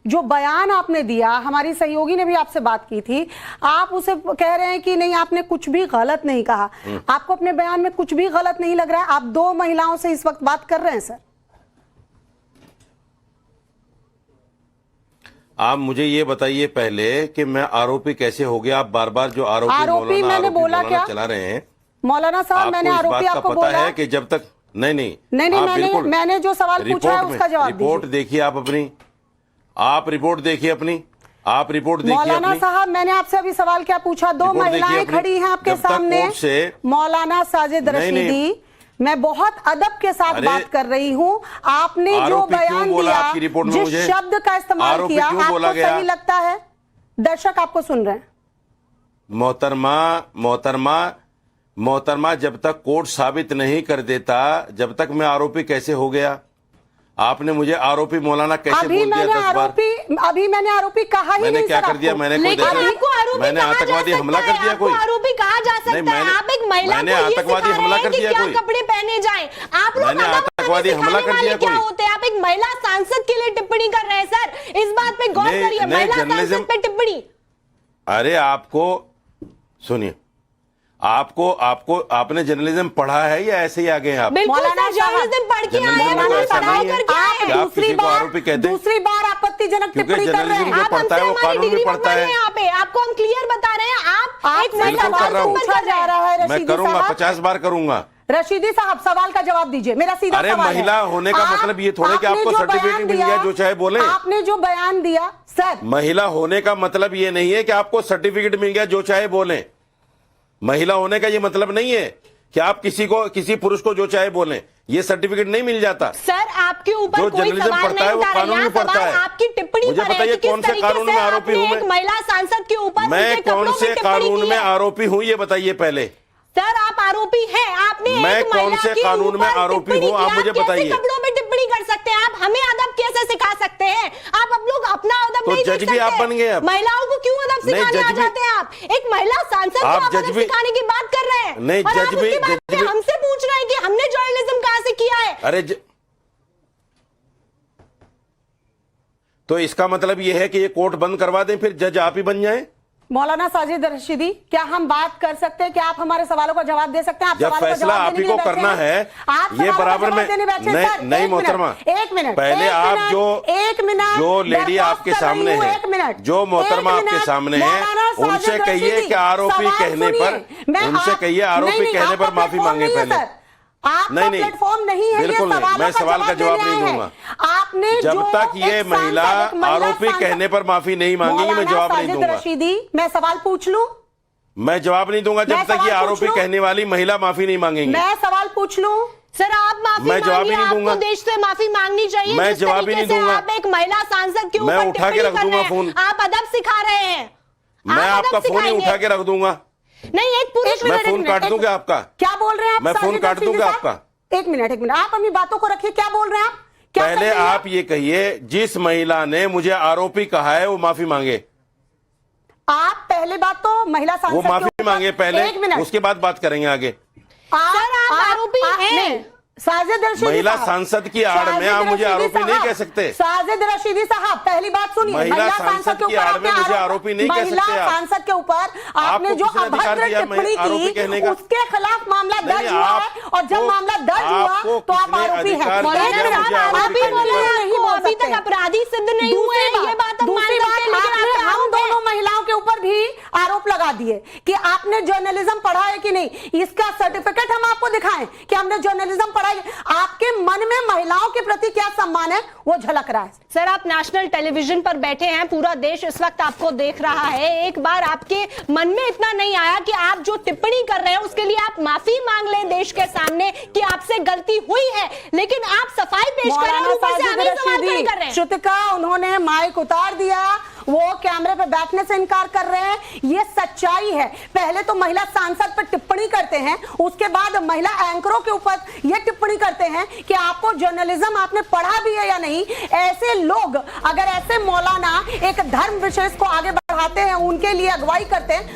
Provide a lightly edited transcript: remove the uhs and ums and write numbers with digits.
जो बयान आपने दिया, हमारी सहयोगी ने भी आपसे बात की थी, आप उसे कह रहे हैं कि नहीं आपने कुछ भी गलत नहीं कहा। आपको अपने बयान में कुछ भी गलत नहीं लग रहा है? आप 2 महिलाओं से इस वक्त बात कर रहे हैं सर। आप मुझे ये बताइए पहले कि मैं आरोपी कैसे हो गया? आप बार बार जो आरोपी मैंने बोला क्या चला रहे हैं मौलाना साहब, मैंने आरोपी आपको पता बोला है कि जब तक नहीं, मैंने जो सवाल पूछा है उसका जवाब दीजिए। रिपोर्ट देखिए आप अपनी, आप रिपोर्ट देखिए अपनी, आप रिपोर्ट देखिए मौलाना साहब, मैंने आपसे अभी सवाल क्या पूछा? 2 महिलाएं खड़ी हैं आपके सामने। मौलाना साजिद रशीदी, मैं बहुत अदब के साथ बात कर रही हूँ। आपने जो बयान दिया, जिस शब्द का इस्तेमाल किया, आपको सही लगता है? दर्शक आपको सुन रहे हैं। मोहतरमा, जब तक कोर्ट साबित नहीं कर देता, जब तक मैं आरोपी कैसे हो गया? आपने मुझे आरोपी मौलाना कैसे बोल दिया 10 बार? अभी मैंने आरोपी कहा ही मैंने नहीं। क्या कर दिया? मैंने कोई मैंने आतंकवादी हमला कर दिया? कोई आरोपी कहा जा सकता है? आप एक महिला मैंने आतंकवादी हमला कर दिया? कोई कपड़े पहने जाएं? आप लोग मैंने आतंकवादी हमला कर दिया? क्या होते हैं? आप एक महिला सांसद के लिए टिप्पणी कर रहे हैं सर, इस बात पे गौर करिए। महिला सांसद पे टिप्पणी। अरे आपको सुनिए, आपने जर्नलिज्म पढ़ा है या ऐसे ही आ गए हैं आप? बिल्कुल सर, जर्नलिज्म पढ़ के आए हैं, पढ़ाई करके आए हैं। दूसरी बार आपत्तिजनक टिप्पणी कर रहे हैं। आप हमसे हमारी डिग्री मंगवा रहे हैं यहाँ पे, आपको हम क्लियर बता रहे हैं। आप एक महिला पूछा जा रहा है। मैं करूंगा, 50 बार करूंगा। रशीदी साहब, सवाल का जवाब दीजिए। मेरा सीधा सवाल है। अरे महिला होने का मतलब ये थोड़े कि आपको सर्टिफिकेट मिल गया जो चाहे बोले? आपने जो बयान दिया सर, महिला होने का मतलब ये नहीं है कि आपको सर्टिफिकेट मिल गया जो चाहे बोले। महिला होने का ये मतलब नहीं है कि आप किसी पुरुष को जो चाहे बोलें। ये सर्टिफिकेट नहीं मिल जाता सर। आपके ऊपर जो कोई जर्नलिज्म सवाल पढ़ता है वो कानून में पढ़ता है। आपकी टिप्पणी मुझे बताइए कौन से कानून में आरोपी हूं मैं? एक महिला सांसद के ऊपर मैं कौन से कानून में आरोपी हूं ये बताइए पहले। सर आप आरोपी हैं, आपने मैं कौन से कानून में आरोपी हूं आप मुझे बताइए। कपड़ों में टिप्पणी कर सकते हैं आप? हमें अदब कैसे सिखा सकते हैं आप? अब लोग अपना अदब नहीं जज भी आप बन गए अब। महिलाओं को क्यों अदब सिखाने आ जाते हैं आप? एक महिला सांसद को आप अदब सिखाने की बात कर रहे हैं। नहीं, जज भी हमसे पूछ रहे हैं कि हमने जर्नलिज्म कहां से किया है। अरे तो इसका मतलब यह है कि ये कोर्ट बंद करवा दें, फिर जज आप ही बन जाएं? मौलाना साजिद रशीदी, क्या हम बात कर सकते हैं? क्या आप हमारे सवालों का जवाब दे सकते हैं? आप जब फैसला आप ही को करना है, ये बराबर में नहीं मोहतरमा, एक मिनट पहले आप जो लेडी आपके सामने है, जो मोहतरमा आपके सामने है, उनसे कहिए कि आरोपी कहने पर माफी मांगे पहले। आपका प्लेटफॉर्म नहीं है, बिल्कुल नहीं, मैं सवाल का जवाब नहीं दूंगा। आपने जब तक ये महिला आरोपी कहने पर माफी नहीं मांगेगी मैं जवाब नहीं दूंगा। रशीदी, मैं सवाल पूछ लूं? मैं जवाब नहीं दूंगा जब तक ये आरोपी कहने वाली महिला माफी नहीं मांगेंगी। मैं सवाल पूछ लूं? सर आप माफी मैं जवाब ही नहीं दूंगा। आपको देश से माफी मांगनी चाहिए। मैं जवाब ही नहीं दूंगा। आप एक महिला सांसद के ऊपर मैं उठा के रख दूंगा फोन। आप अदब सिखा रहे हैं। मैं आपका फोन ही उठा के रख दूंगा। नहीं, एक पुरुष मैं फोन काट दूंगा आपका। क्या बोल रहे हैं आप? मैं फोन काट दूंगा आपका। एक मिनट, आप अपनी बातों को रखिए। क्या बोल रहे हैं आप? पहले आप ये कहिए, जिस महिला ने मुझे आरोपी कहा है वो माफी मांगे। आप पहले बात तो महिला सांसद वो माफी मांगे पहले, उसके बाद बात करेंगे आगे। सर आप आरोपी हैं। साजिद रशीदी महिला सांसद की आड़ में आप मुझे आरोपी नहीं कह सकते। साजिद रशीदी साहब, पहली बात सुनिए। महिला सांसद की आड़ में मुझे आरोपी नहीं कह सकते। महिला सांसद के ऊपर आपने जो अभद्र टिप्पणी की, उसके खिलाफ मामला दर्ज हुआ है, और जब मामला दर्ज हुआ तो आप आरोपी हैं। अभी तक अपराधी सिद्ध नहीं हुए, ये बात हम दोनों महिलाओं के ऊपर भी आरोप लगा दिए कि आपने जर्नलिज्म पढ़ा है कि नहीं। इसका सर्टिफिकेट हम आपको दिखाएं कि हमने जर्नलिज्म पढ़ा है। आपके मन में महिलाओं के प्रति क्या सम्मान है वो झलक रहा है। सर आप नेशनल टेलीविजन पर बैठे हैं, पूरा देश इस वक्त आपको देख रहा है। एक बार आपके मन में इतना नहीं आया कि आप जो टिप्पणी कर रहे हैं उसके लिए आप माफी मांग लें देश के सामने कि आपसे गलती हुई है, लेकिन आप सफाई पेश कर रहे हैं, ऊपर से हमें सवाल खड़े कर रहे हैं। श्रुतिका, उन्होंने माइक उतार दिया, वो कैमरे पे बैठने से इनकार कर रहे हैं। ये सच्चाई है। पहले तो महिला सांसद पर टिप्पणी करते हैं, उसके बाद महिला एंकरों के ऊपर ये टिप्पणी करते हैं कि आपको जर्नलिज्म आपने पढ़ा भी है या नहीं। ऐसे लोग, अगर ऐसे मौलाना एक धर्म विशेष को आगे बढ़ाते हैं, उनके लिए अगुवाई करते हैं,